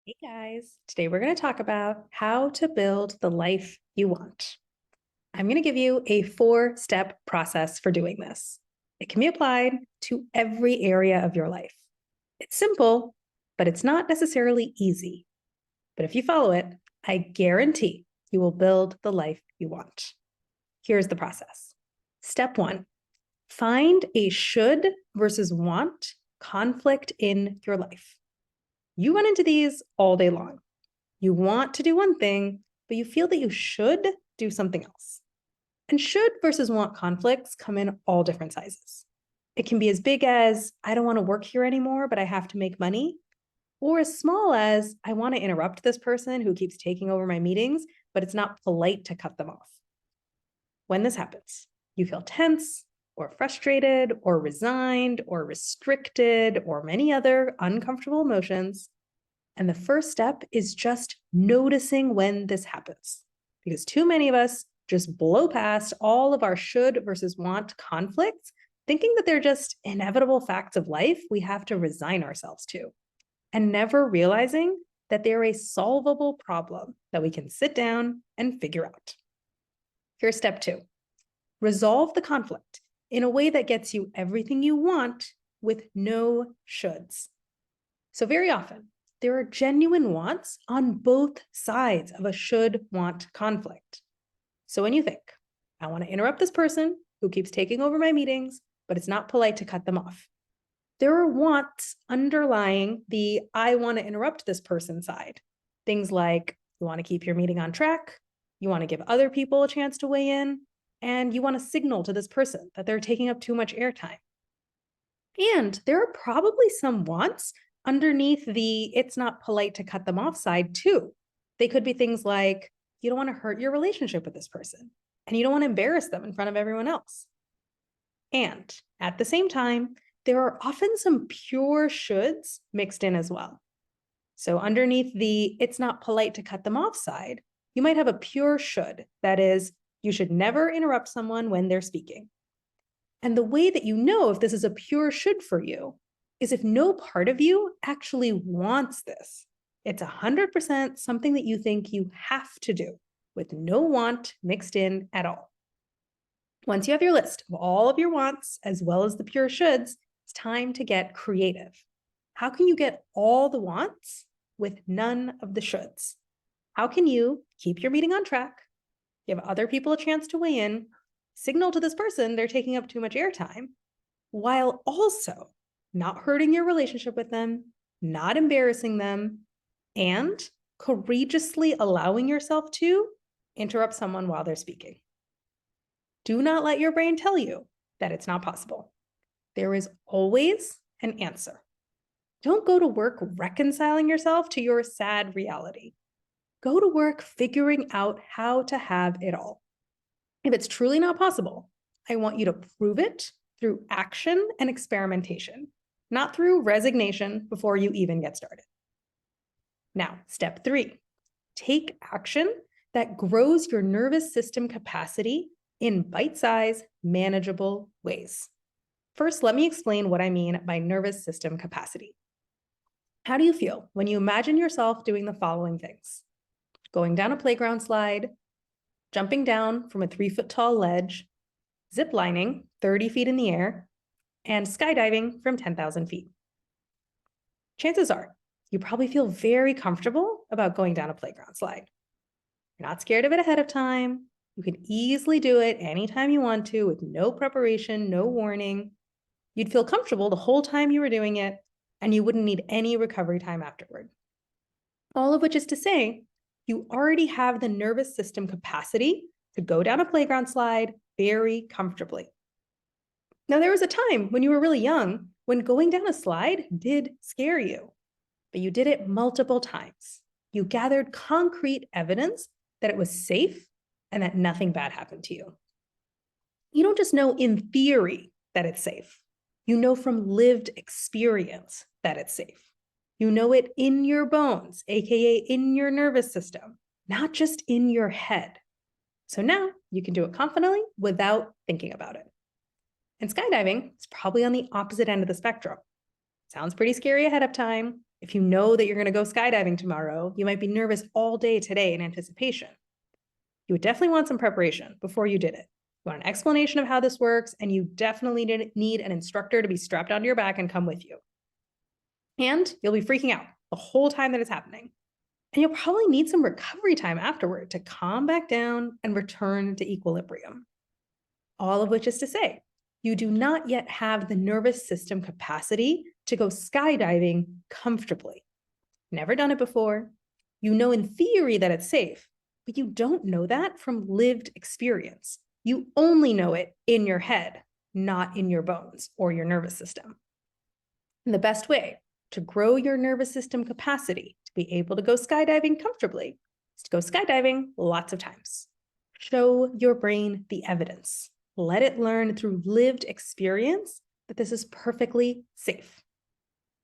Hey guys, today we're going to talk about how to build the life you want. I'm going to give you a 4-step process for doing this. It can be applied to every area of your life. It's simple, but it's not necessarily easy. But if you follow it, I guarantee you will build the life you want. Here's the process. Step 1, find a should versus want conflict in your life. You run into these all day long. You want to do one thing, but you feel that you should do something else. And should versus want conflicts come in all different sizes. It can be as big as, I don't want to work here anymore, but I have to make money, or as small as, I want to interrupt this person who keeps taking over my meetings, but it's not polite to cut them off. When this happens, you feel tense, or frustrated, or resigned, or restricted, or many other uncomfortable emotions. And the first step is just noticing when this happens, because too many of us just blow past all of our should versus want conflicts, thinking that they're just inevitable facts of life we have to resign ourselves to, and never realizing that they're a solvable problem that we can sit down and figure out. Here's step 2. Resolve the conflict in a way that gets you everything you want with no shoulds. So very often, there are genuine wants on both sides of a should-want conflict. So when you think, I want to interrupt this person who keeps taking over my meetings, but it's not polite to cut them off. There are wants underlying the I want to interrupt this person side. Things like you want to keep your meeting on track, you want to give other people a chance to weigh in, and you want to signal to this person that they're taking up too much airtime. And there are probably some wants underneath the it's not polite to cut them off side too. They could be things like you don't want to hurt your relationship with this person and you don't want to embarrass them in front of everyone else. And at the same time, there are often some pure shoulds mixed in as well. So underneath the it's not polite to cut them off side, you might have a pure should. That is, you should never interrupt someone when they're speaking. And the way that you know if this is a pure should for you is if no part of you actually wants this. It's 100% something that you think you have to do with no want mixed in at all. Once you have your list of all of your wants as well as the pure shoulds, it's time to get creative. How can you get all the wants with none of the shoulds? How can you keep your meeting on track, give other people a chance to weigh in, signal to this person they're taking up too much airtime, while also not hurting your relationship with them, not embarrassing them, and courageously allowing yourself to interrupt someone while they're speaking? Do not let your brain tell you that it's not possible. There is always an answer. Don't go to work reconciling yourself to your sad reality. Go to work figuring out how to have it all. If it's truly not possible, I want you to prove it through action and experimentation, not through resignation before you even get started. Now, step 3, take action that grows your nervous system capacity in bite-sized, manageable ways. First, let me explain what I mean by nervous system capacity. How do you feel when you imagine yourself doing the following things? Going down a playground slide, jumping down from a 3-foot-tall ledge, ziplining 30 feet in the air, and skydiving from 10,000 feet. Chances are you probably feel very comfortable about going down a playground slide. You're not scared of it ahead of time. You can easily do it anytime you want to with no preparation, no warning. You'd feel comfortable the whole time you were doing it, and you wouldn't need any recovery time afterward. All of which is to say, you already have the nervous system capacity to go down a playground slide very comfortably. Now, there was a time when you were really young when going down a slide did scare you, but you did it multiple times. You gathered concrete evidence that it was safe and that nothing bad happened to you. You don't just know in theory that it's safe. You know from lived experience that it's safe. You know it in your bones, aka in your nervous system, not just in your head. So now you can do it confidently without thinking about it. And skydiving is probably on the opposite end of the spectrum. Sounds pretty scary ahead of time, If you know that you're going to go skydiving tomorrow, you might be nervous all day today in anticipation. You would definitely want some preparation before you did it. You want an explanation of how this works, and you definitely need an instructor to be strapped onto your back and come with you. And you'll be freaking out the whole time that it's happening. And you'll probably need some recovery time afterward to calm back down and return to equilibrium. All of which is to say, you do not yet have the nervous system capacity to go skydiving comfortably. Never done it before. You know in theory that it's safe, but you don't know that from lived experience. You only know it in your head, not in your bones or your nervous system. And the best way to grow your nervous system capacity to be able to go skydiving comfortably is to go skydiving lots of times. Show your brain the evidence. Let it learn through lived experience that this is perfectly safe.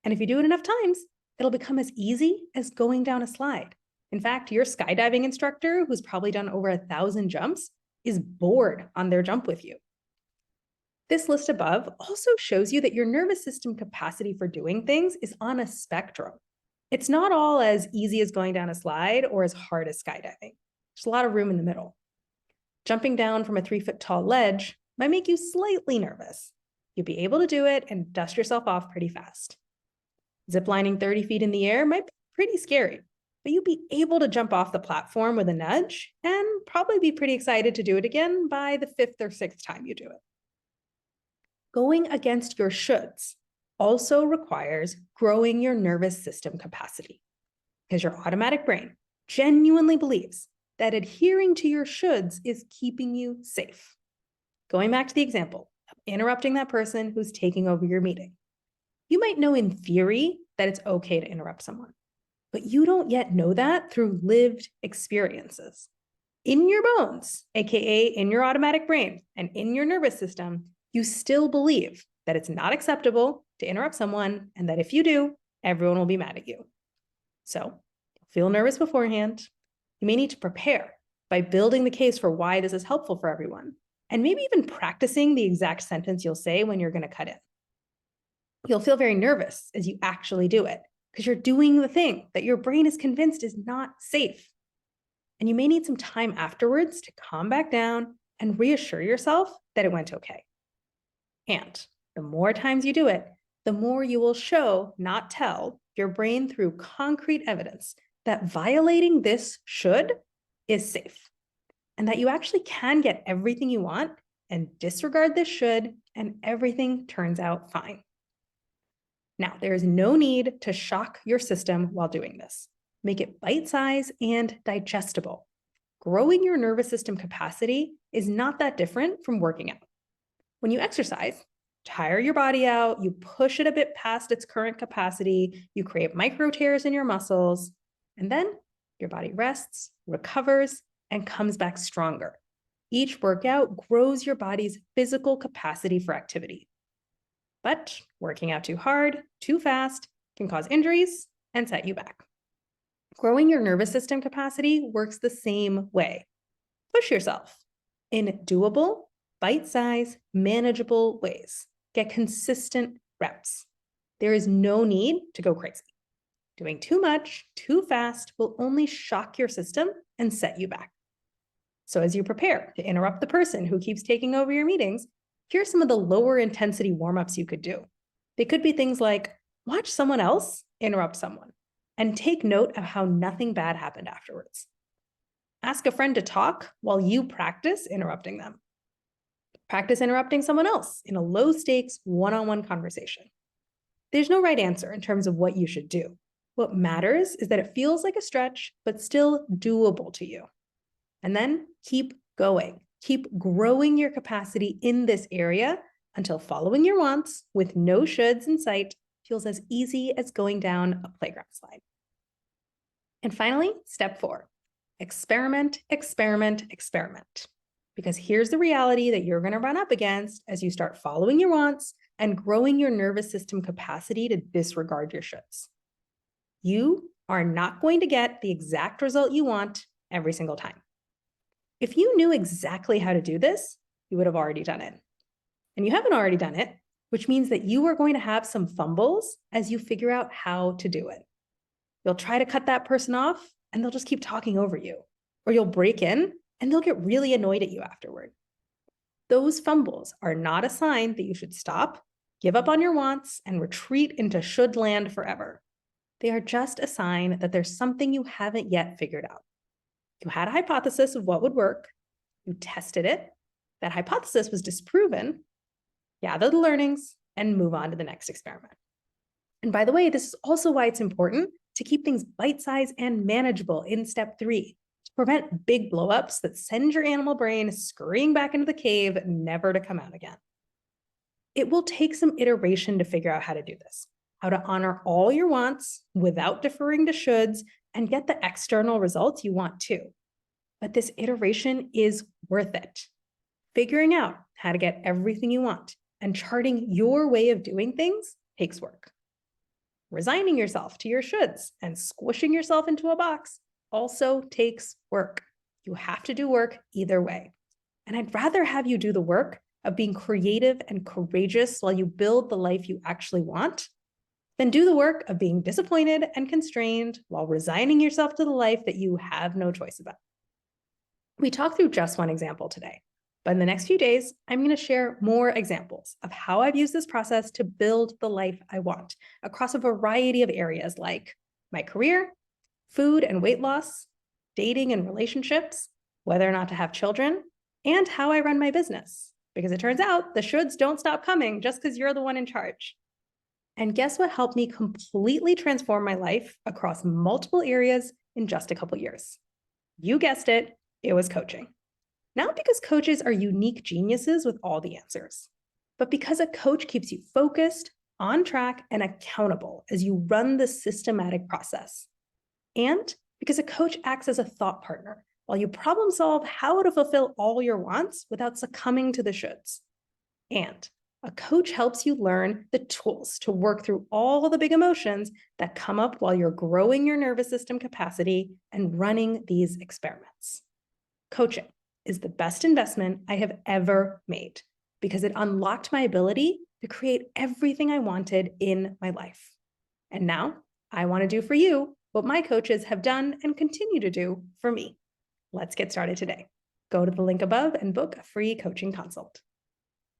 And if you do it enough times, it'll become as easy as going down a slide. In fact, your skydiving instructor, who's probably done over 1,000 jumps, is bored on their jump with you. This list above also shows you that your nervous system capacity for doing things is on a spectrum. It's not all as easy as going down a slide or as hard as skydiving. There's a lot of room in the middle. Jumping down from a 3-foot tall ledge might make you slightly nervous. You'll be able to do it and dust yourself off pretty fast. Ziplining 30 feet in the air might be pretty scary, but you'll be able to jump off the platform with a nudge and probably be pretty excited to do it again by the 5th or 6th time you do it. Going against your shoulds also requires growing your nervous system capacity, because your automatic brain genuinely believes that adhering to your shoulds is keeping you safe. Going back to the example of interrupting that person who's taking over your meeting. You might know in theory that it's okay to interrupt someone, but you don't yet know that through lived experiences. In your bones, aka in your automatic brain and in your nervous system, you still believe that it's not acceptable to interrupt someone, and that if you do, everyone will be mad at you. So, feel nervous beforehand. You may need to prepare by building the case for why this is helpful for everyone, and maybe even practicing the exact sentence you'll say when you're going to cut in. You'll feel very nervous as you actually do it, because you're doing the thing that your brain is convinced is not safe. And you may need some time afterwards to calm back down and reassure yourself that it went okay. And the more times you do it, the more you will show, not tell, your brain through concrete evidence that violating this should is safe, and that you actually can get everything you want and disregard this should, and everything turns out fine. Now, there is no need to shock your system while doing this. Make it bite-sized and digestible. Growing your nervous system capacity is not that different from working out. When you exercise, tire your body out, you push it a bit past its current capacity, you create micro tears in your muscles, and then your body rests, recovers, and comes back stronger. Each workout grows your body's physical capacity for activity. But working out too hard, too fast, can cause injuries and set you back. Growing your nervous system capacity works the same way. Push yourself in doable, bite-sized, manageable ways. Get consistent reps. There is no need to go crazy. Doing too much, too fast will only shock your system and set you back. So as you prepare to interrupt the person who keeps taking over your meetings, here's some of the lower intensity warm-ups you could do. They could be things like watch someone else interrupt someone and take note of how nothing bad happened afterwards. Ask a friend to talk while you practice interrupting them. Practice interrupting someone else in a low-stakes, one-on-one conversation. There's no right answer in terms of what you should do. What matters is that it feels like a stretch, but still doable to you. And then keep going. Keep growing your capacity in this area until following your wants with no shoulds in sight feels as easy as going down a playground slide. And finally, step 4, experiment, experiment, experiment. Because here's the reality that you're going to run up against as you start following your wants and growing your nervous system capacity to disregard your shoulds. You are not going to get the exact result you want every single time. If you knew exactly how to do this, you would have already done it. And you haven't already done it, which means that you are going to have some fumbles as you figure out how to do it. You'll try to cut that person off and they'll just keep talking over you, or you'll break in and they'll get really annoyed at you afterward. Those fumbles are not a sign that you should stop, give up on your wants, and retreat into should land forever. They are just a sign that there's something you haven't yet figured out. You had a hypothesis of what would work, you tested it, that hypothesis was disproven, gather the learnings, and move on to the next experiment. And by the way, this is also why it's important to keep things bite-sized and manageable in step 3 to prevent big blowups that send your animal brain scurrying back into the cave, never to come out again. It will take some iteration to figure out how to do this, how to honor all your wants without deferring to shoulds and get the external results you want too. But this iteration is worth it. Figuring out how to get everything you want and charting your way of doing things takes work. Resigning yourself to your shoulds and squishing yourself into a box also takes work. You have to do work either way. And I'd rather have you do the work of being creative and courageous while you build the life you actually want than do the work of being disappointed and constrained while resigning yourself to the life that you have no choice about. We talked through just one example today, but in the next few days, I'm going to share more examples of how I've used this process to build the life I want across a variety of areas like my career, food and weight loss, dating and relationships, whether or not to have children, and how I run my business. Because it turns out the shoulds don't stop coming just because you're the one in charge. And guess what helped me completely transform my life across multiple areas in just a couple years? You guessed it, it was coaching. Not because coaches are unique geniuses with all the answers, but because a coach keeps you focused, on track, and accountable as you run the systematic process. And because a coach acts as a thought partner while you problem solve how to fulfill all your wants without succumbing to the shoulds. And a coach helps you learn the tools to work through all the big emotions that come up while you're growing your nervous system capacity and running these experiments. Coaching is the best investment I have ever made because it unlocked my ability to create everything I wanted in my life. And now I want to do for you what my coaches have done and continue to do for me. Let's get started today. Go to the link above and book a free coaching consult.